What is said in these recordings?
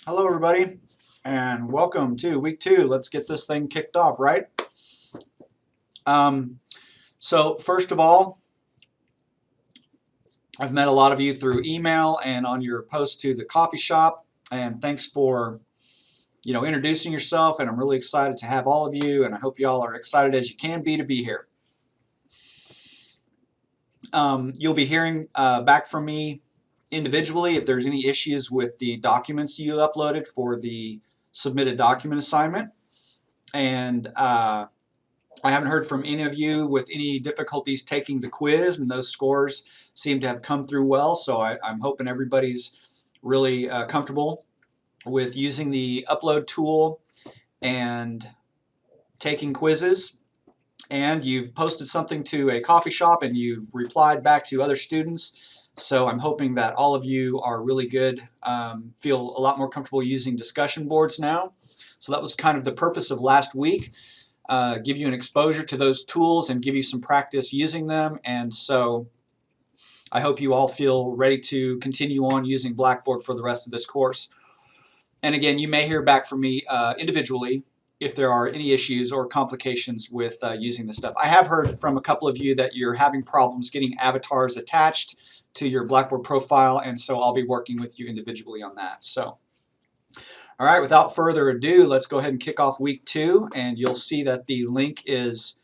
Hello, everybody, and welcome to week 2. Let's get this thing kicked off, right? Um, so, first of all, I've met a lot of you through email and on your post to the coffee shop, and thanks for introducing yourself. And I'm really excited to have all of you, and I hope you all are excited as you can be to be here. You'll be hearing back from me individually if there's any issues with the documents you uploaded for the submitted document assignment. And I haven't heard from any of you with any difficulties taking the quiz, and those scores seem to have come through well. So I'm hoping everybody's really comfortable with using the upload tool and taking quizzes. And you've posted something to a coffee shop and you've replied back to other students. So I'm hoping that all of you are really good, feel a lot more comfortable using discussion boards now. So that was kind of the purpose of last week. Give you an exposure to those tools and give you some practice using them. And so I hope you all feel ready to continue on using Blackboard for the rest of this course. And again, you may hear back from me individually if there are any issues or complications with using this stuff. I have heard from a couple of you that you're having problems getting avatars attached to your Blackboard profile, and so I'll be working with you individually on that. So. All right, without further ado, let's go ahead and kick off week 2, and you'll see that the link is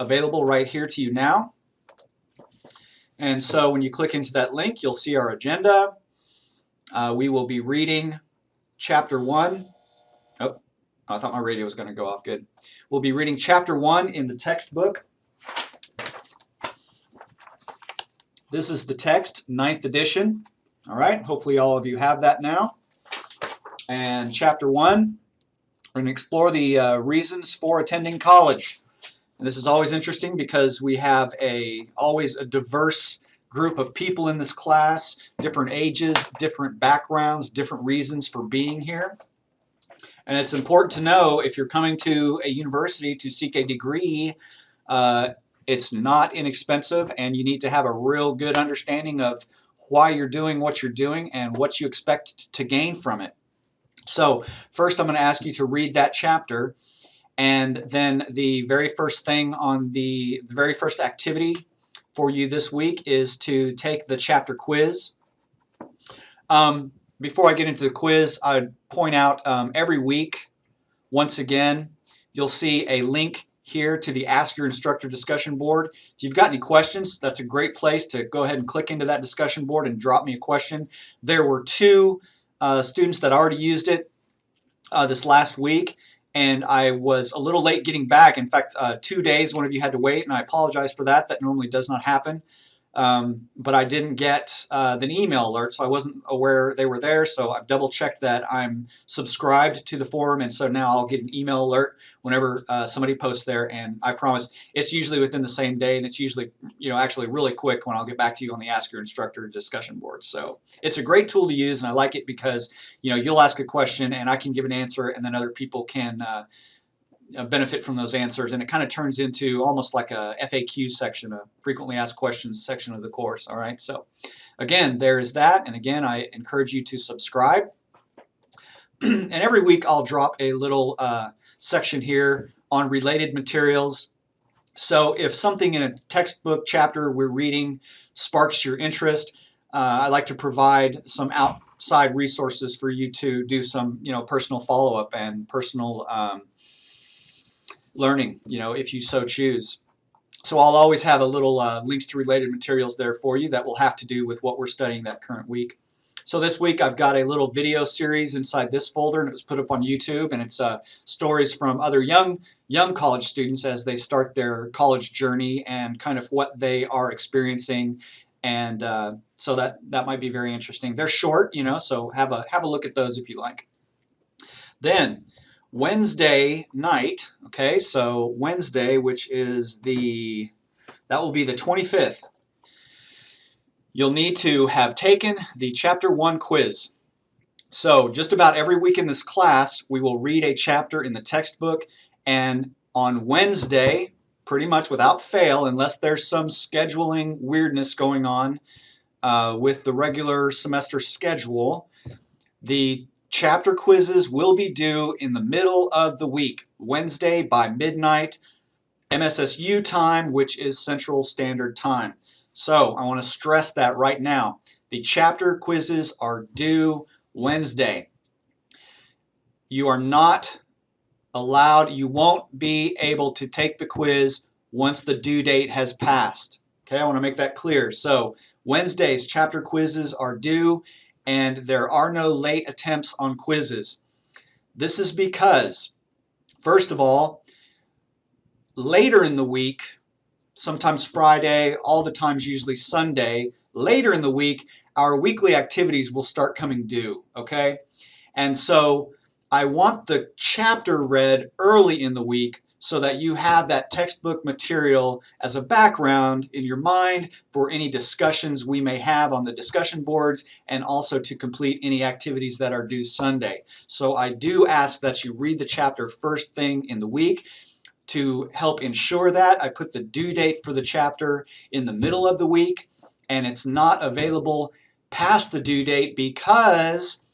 available right here to you now. And so when you click into that link, you'll see our agenda. We will be reading chapter 1. Oh, I thought my radio was going to go off. Good. We'll be reading chapter 1 in the textbook. This is the text, 9th edition. All right, hopefully all of you have that now. And chapter 1, we're going to explore the reasons for attending college. And this is always interesting because we have always a diverse group of people in this class, different ages, different backgrounds, different reasons for being here. And it's important to know if you're coming to a university to seek a degree, it's not inexpensive, and you need to have a real good understanding of why you're doing what you're doing and what you expect to gain from it. So first I'm going to ask you to read that chapter, and then the very first thing on the very first activity for you this week is to take the chapter quiz. Before I get into the quiz, I'd point out every week, once again, you'll see a link here to the Ask Your Instructor discussion board. If you've got any questions, that's a great place to go ahead and click into that discussion board and drop me a question. There were 2 students that already used it this last week, and I was a little late getting back. In fact, 2 days one of you had to wait, and I apologize for that. That normally does not happen. But I didn't get the email alert, so I wasn't aware they were there. So I've double checked that I'm subscribed to the forum, and so now I'll get an email alert whenever somebody posts there. And I promise it's usually within the same day, and it's usually actually really quick when I'll get back to you on the Ask Your Instructor discussion board. So it's a great tool to use, and I like it because you'll ask a question and I can give an answer, and then other people can benefit from those answers, and it kind of turns into almost like a FAQ section, a frequently asked questions section of the course. All right, so again, there is that, and again, I encourage you to subscribe. And every week I'll drop a little section here on related materials. So if something in a textbook chapter we're reading sparks your interest, I like to provide some outside resources for you to do some personal follow-up and personal learning, if you so choose. So I'll always have a little links to related materials there for you that will have to do with what we're studying that current week. So this week I've got a little video series inside this folder, and it was put up on YouTube, and it's stories from other young college students as they start their college journey and kind of what they are experiencing. And so that might be very interesting. They're short, so have a look at those if you like. Then Wednesday night, okay, so Wednesday, which is that will be the 25th, you'll need to have taken the Chapter 1 quiz. So just about every week in this class, we will read a chapter in the textbook, and on Wednesday, pretty much without fail, unless there's some scheduling weirdness going on with the regular semester schedule, the chapter quizzes will be due in the middle of the week, Wednesday by midnight, MSSU time, which is Central Standard Time. So I want to stress that right now. The chapter quizzes are due Wednesday. You are not allowed, you won't be able to take the quiz once the due date has passed. Okay, I want to make that clear. So Wednesday's chapter quizzes are due, and there are no late attempts on quizzes. This is because, first of all, later in the week, sometimes Friday, all the times usually Sunday, later in the week, our weekly activities will start coming due, okay? And so I want the chapter read early in the week so that you have that textbook material as a background in your mind for any discussions we may have on the discussion boards, and also to complete any activities that are due Sunday. So I do ask that you read the chapter first thing in the week. To help ensure that, I put the due date for the chapter in the middle of the week, and it's not available past the due date because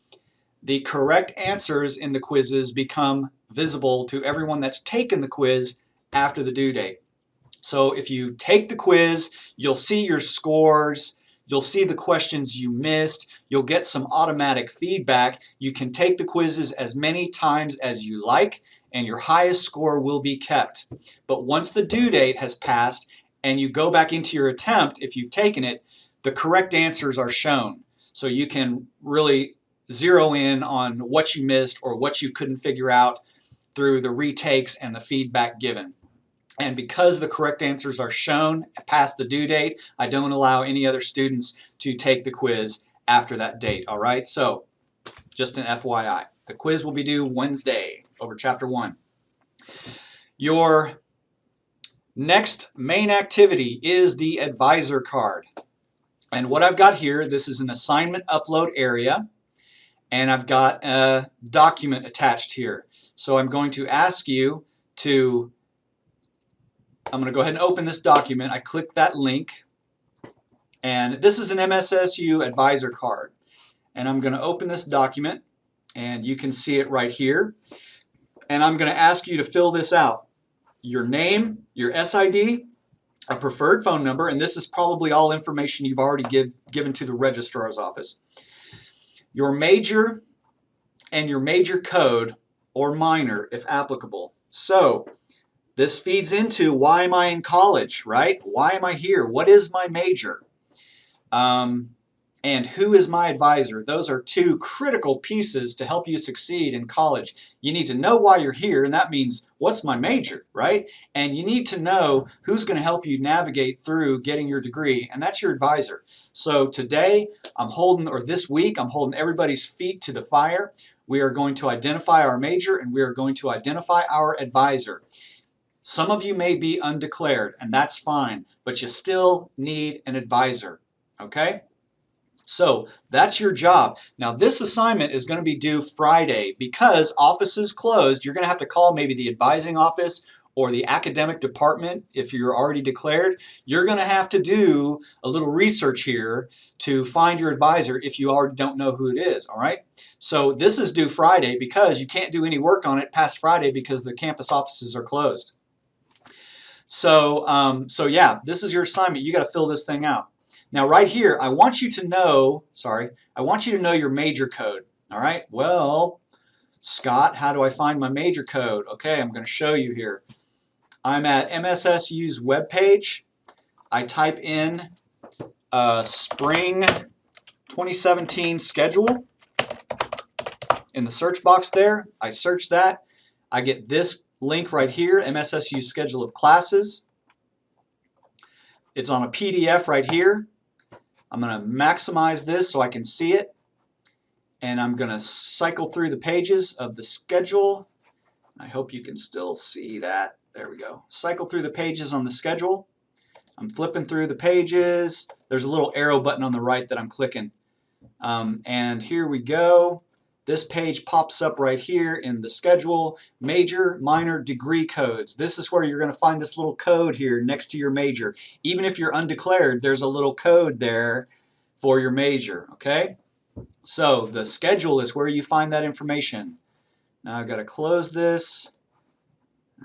the correct answers in the quizzes become visible to everyone that's taken the quiz after the due date. So if you take the quiz, you'll see your scores, you'll see the questions you missed, you'll get some automatic feedback. You can take the quizzes as many times as you like, and your highest score will be kept. But once the due date has passed and you go back into your attempt, if you've taken it, the correct answers are shown. So you can really zero in on what you missed or what you couldn't figure out through the retakes and the feedback given. And because the correct answers are shown past the due date, I don't allow any other students to take the quiz after that date, all right? So just an FYI. The quiz will be due Wednesday over Chapter 1. Your next main activity is the advisor card. And what I've got here, this is an assignment upload area, and I've got a document attached here. So I'm going to ask you to, I'm going to go ahead and open this document. I click that link, and this is an MSSU advisor card. And I'm going to open this document, and you can see it right here. And I'm going to ask you to fill this out. Your name, your SID, a preferred phone number, and this is probably all information you've already given to the registrar's office. Your major and your major code or minor if applicable. So this feeds into why am I in college, right? Why am I here? What is my major? And who is my advisor? Those are two critical pieces to help you succeed in college. You need to know why you're here, and that means what's my major, right? And you need to know who's going to help you navigate through getting your degree, and that's your advisor. So today, this week, I'm holding everybody's feet to the fire. We are going to identify our major, and we are going to identify our advisor. Some of you may be undeclared, and that's fine, but you still need an advisor, okay? So that's your job. Now this assignment is going to be due Friday because offices closed. You're going to have to call maybe the advising office or the academic department if you're already declared. You're going to have to do a little research here to find your advisor if you already don't know who it is, all right? So this is due Friday because you can't do any work on it past Friday because the campus offices are closed. So, yeah, this is your assignment. You got to fill this thing out. Now right here, I want you to know your major code, all right? Well, Scott, how do I find my major code? Okay, I'm going to show you here. I'm at MSSU's webpage. I type in Spring 2017 schedule in the search box there. I search that. I get this link right here, MSSU schedule of classes. It's on a PDF right here. I'm going to maximize this so I can see it, and I'm going to cycle through the pages of the schedule. I hope you can still see that. There we go. Cycle through the pages on the schedule. I'm flipping through the pages. There's a little arrow button on the right that I'm clicking. And here we go. This page pops up right here in the schedule, major, minor, degree codes. This is where you're going to find this little code here next to your major. Even if you're undeclared, there's a little code there for your major, okay? So the schedule is where you find that information. Now I've got to close this.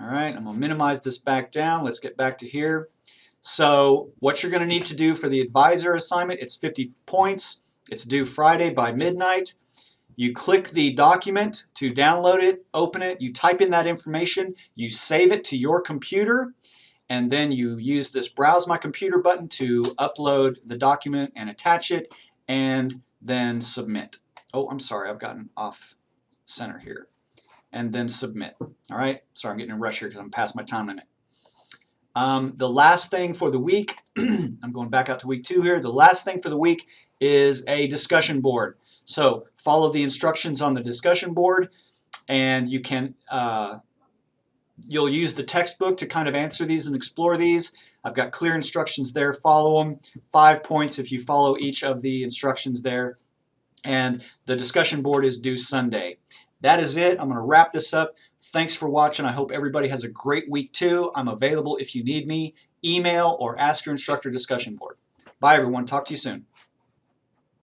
All right, I'm going to minimize this back down. Let's get back to here. So what you're going to need to do for the advisor assignment, it's 50 points. It's due Friday by midnight. You click the document to download it, open it, you type in that information, you save it to your computer, and then you use this Browse My Computer button to upload the document and attach it, and then submit. Oh, I'm sorry, I've gotten off center here. And then submit. All right, sorry, I'm getting in a rush here because I'm past my time limit. The last thing for the week, I'm going back out to week 2 here. The last thing for the week is a discussion board. So follow the instructions on the discussion board, and you can you'll use the textbook to kind of answer these and explore these. I've got clear instructions there. Follow them. 5 points if you follow each of the instructions there. And the discussion board is due Sunday. That is it. I'm going to wrap this up. Thanks for watching. I hope everybody has a great week too. I'm available if you need me. Email or ask your instructor discussion board. Bye everyone. Talk to you soon.